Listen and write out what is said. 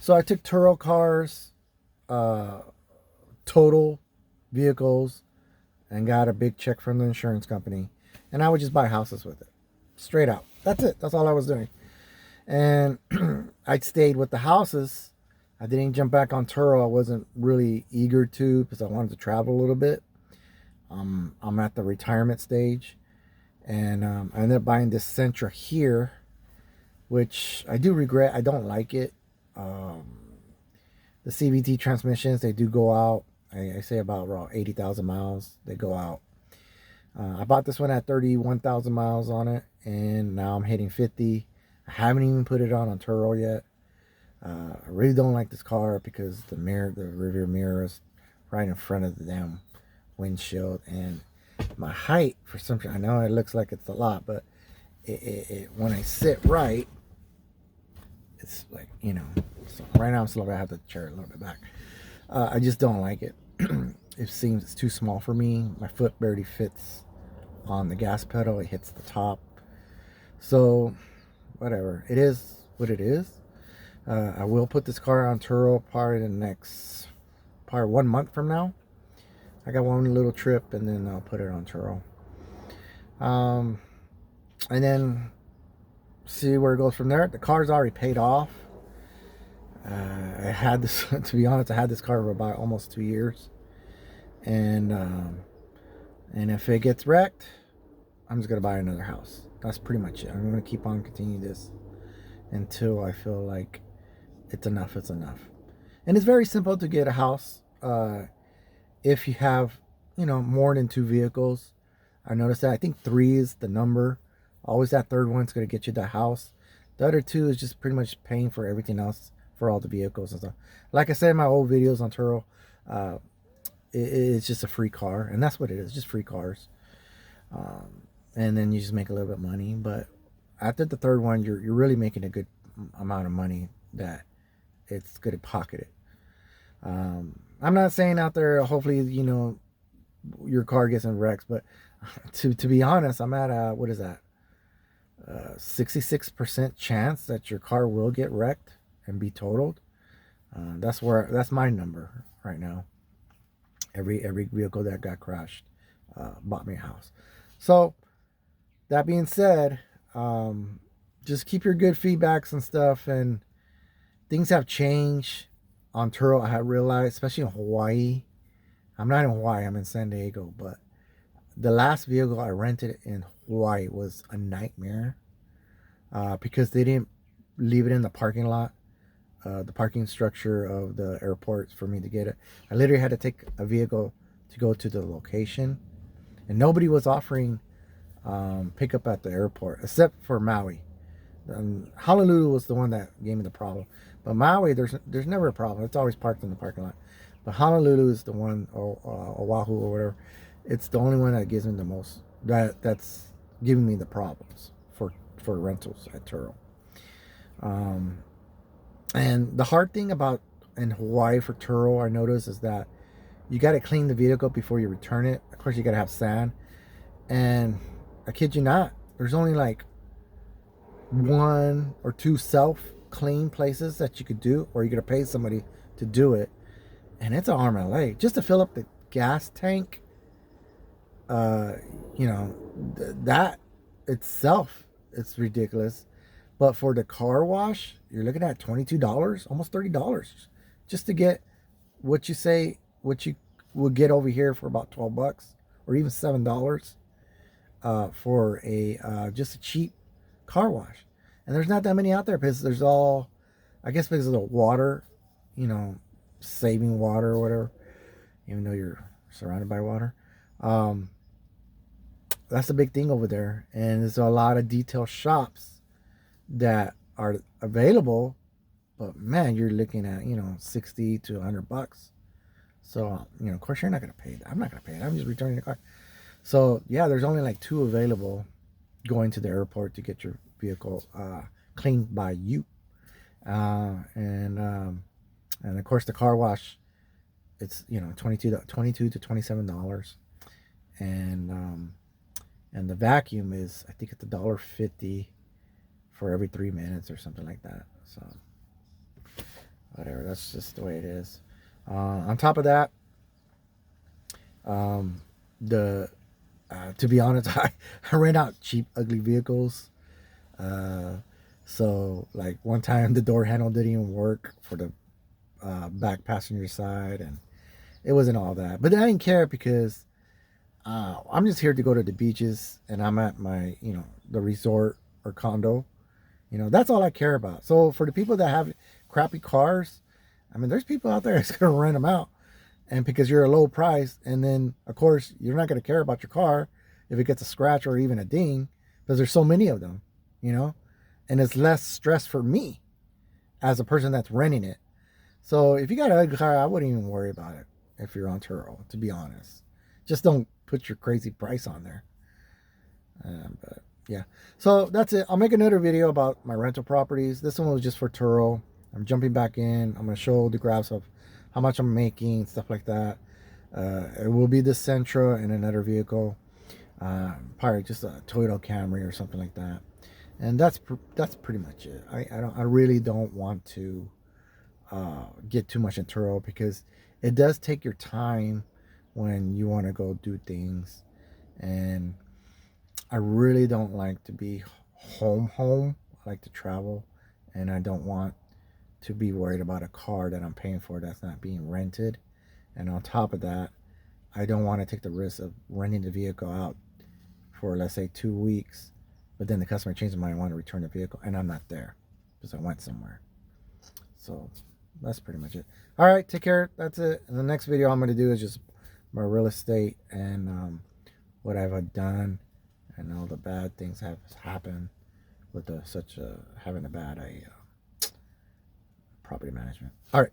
So I took Turo cars, uh, total vehicles, and got a big check from the insurance company. And I would just buy houses with it. Straight out. That's it. That's all I was doing. And I stayed with the houses. I didn't jump back on Turo. I wasn't really eager to because I wanted to travel a little bit. I'm at the retirement stage. And I ended up buying this Sentra here, which I do regret. I don't like it. The CVT transmissions, they do go out. I say about around 80,000 miles. They go out. I bought this one at 31,000 miles on it, and now I'm hitting 50. I haven't even put it on Turo yet. I really don't like this car because the rear mirror is right in front of the damn windshield, and my height, for some reason, I know it looks like it's a lot, but when I sit right, it's like, so right now I'm still gonna have the chair a little bit back. I just don't like it. It seems it's too small for me. My foot barely fits on the gas pedal. It hits the top. So whatever, it is what it is. I will put this car on Turo probably 1 month from now. I got one little trip, and then I'll put it on Turo. And then see where it goes from there. The car's already paid off. I had this, to be honest, I had this car for about almost 2 years. And if it gets wrecked, I'm just going to buy another house. That's pretty much it. I'm going to keep on continuing this until I feel like it's enough. It's enough. And it's very simple to get a house. If you have, more than 2 vehicles. I noticed that. I think 3 is the number. Always that third one's going to get you the house. The other 2 is just pretty much paying for everything else, for all the vehicles and stuff. Like I said in my old videos on Turo, it's just a free car. And that's what it is, just free cars. And then you just make a little bit of money. But after the third one, you're really making a good amount of money that it's good to pocket it. I'm not saying out there, hopefully, your car gets in wrecks, but to be honest, I'm at what is that? 66% chance that your car will get wrecked and be totaled. That's my number right now. Every vehicle that got crashed bought me a house. So that being said, just keep your good feedbacks and stuff. And things have changed on Turo. I have realized, especially in Hawaii. I'm not in Hawaii, I'm in San Diego, but the last vehicle I rented in Hawaii was a nightmare because they didn't leave it in the parking lot, the parking structure of the airport for me to get it. I literally had to take a vehicle to go to the location, and nobody was offering pickup at the airport except for Maui. Honolulu was the one that gave me the problem, but Maui, there's never a problem. It's always parked in the parking lot. But Honolulu is the one, or Oahu or whatever. It's the only one that gives me the most. That's giving me the problems for rentals at Turo. And the hard thing about in Hawaii for Turo, I noticed, is that you got to clean the vehicle before you return it. Of course, you got to have sand. And I kid you not, there's only like 1 or 2 self-clean places that you could do, or you're gonna pay somebody to do it. And it's an arm and a leg just to fill up the gas tank. That itself, it's ridiculous. But for the car wash, you're looking at $22, almost $30, just to get what you would get over here for about $12, or even $7 for just a cheap car wash. And there's not that many out there because there's all, I guess, because of the water, saving water or whatever, even though you're surrounded by water. That's the big thing over there. And there's a lot of detail shops that are available, but man, you're looking at, $60 to $100. So, of course you're not going to pay that. I'm not going to pay it. I'm just returning the car. So yeah, there's only like 2 available going to the airport to get your vehicle cleaned by you. And of course the car wash, it's $22 to $27. And the vacuum is, I think it's $1.50 for every 3 minutes or something like that. So whatever. That's just the way it is. On top of that, um, the to be honest, I rent out cheap, ugly vehicles. Uh, so like one time the door handle didn't even work for the back passenger side, and it wasn't all that. But I didn't care because I'm just here to go to the beaches, and I'm at my the resort or condo. That's all I care about. So for the people that have crappy cars, I mean, there's people out there that's gonna rent them out, and because you're a low price, and then of course you're not gonna care about your car if it gets a scratch or even a ding, because there's so many of them, you know, and it's less stress for me as a person that's renting it. So if you got an ugly car, I wouldn't even worry about it if you're on Turo, to be honest. Just don't put your crazy price on there. But yeah, so that's it. I'll make another video about my rental properties. This one was just for Turo. I'm jumping back in. I'm gonna show the graphs of how much I'm making, stuff like that. It will be the Sentra and another vehicle, probably just a Toyota Camry or something like that. And that's pretty much it. I really don't want to get too much in Turo because it does take your time when you want to go do things, and I really don't like to be home. I like to travel, and I don't want to be worried about a car that I'm paying for that's not being rented. And on top of that, I don't want to take the risk of renting the vehicle out for, let's say, 2 weeks, but then the customer changes their mind and want to return the vehicle, and I'm not there because I went somewhere. So that's pretty much it. All right, take care. That's it. And the next video I'm going to do is just my real estate and what I've done and all the bad things have happened with having a bad property management. All right.